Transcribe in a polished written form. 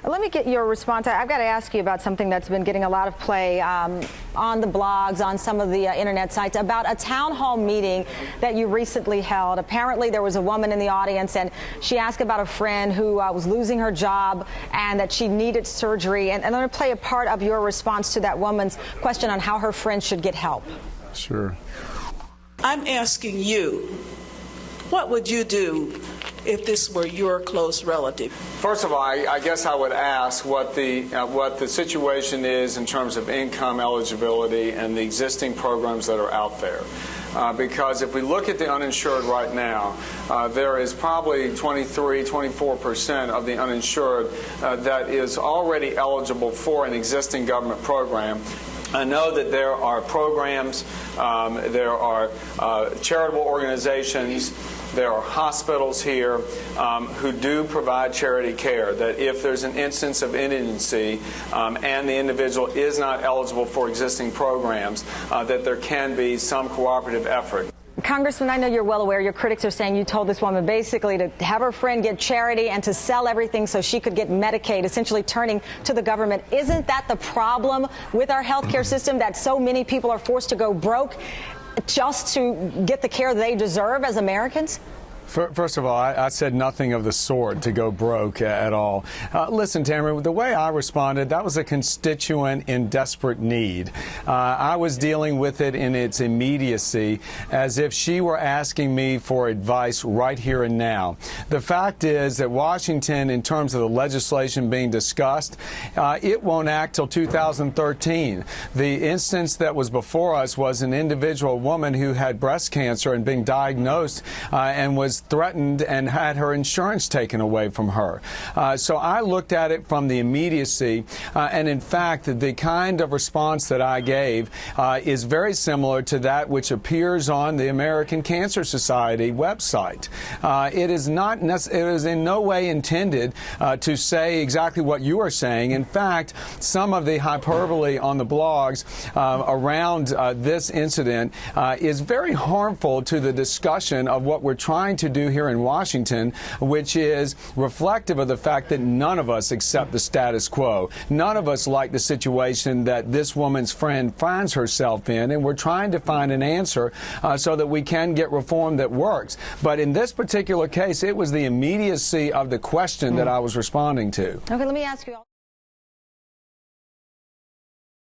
Let me get your response. I've got to ask you about something that's been getting a lot of play on the blogs, on some of the internet sites, about a town hall meeting that you recently held. Apparently, there was a woman in the audience, and she asked about a friend who was losing her job and that she needed surgery. And I'm going to play a part of your response to that woman's question on how her friend should get help. Sure. I'm asking you, what would you do if this were your close relative? First of all, I guess I would ask what the situation is in terms of income eligibility and the existing programs that are out there. Because if we look at the uninsured right now, there is probably 23-24% of the uninsured that is already eligible for an existing government program. I know that there are programs, there are charitable organizations, there are hospitals here who do provide charity care, that if there's an instance of indigency and the individual is not eligible for existing programs, that there can be some cooperative effort. Congressman, I know you're well aware, your critics are saying you told this woman basically to have her friend get charity and to sell everything so she could get Medicaid, essentially turning to the government. Isn't that the problem with our health care system, that so many people are forced to go broke just to get the care they deserve as Americans? First of all, I said nothing of the sort, to go broke at all. Listen, Tamara, the way I responded, that was a constituent in desperate need. I was dealing with it in its immediacy, as if she were asking me for advice right here and now. The fact is that Washington, in terms of the legislation being discussed, it won't act till 2013. The instance that was before us was an individual woman who had breast cancer and being diagnosed and was threatened and had her insurance taken away from her. So I looked at it from the immediacy, and in fact, the kind of response that I gave is very similar to that which appears on the American Cancer Society website. It is in no way intended to say exactly what you are saying. In fact, some of the hyperbole on the blogs around this incident is very harmful to the discussion of what we're trying to do here in Washington, which is reflective of the fact that none of us accept the status quo. None of us like the situation that this woman's friend finds herself in, and we're trying to find an answer so that we can get reform that works. But in this particular case, it was the immediacy of the question that I was responding to. Okay, let me ask you all.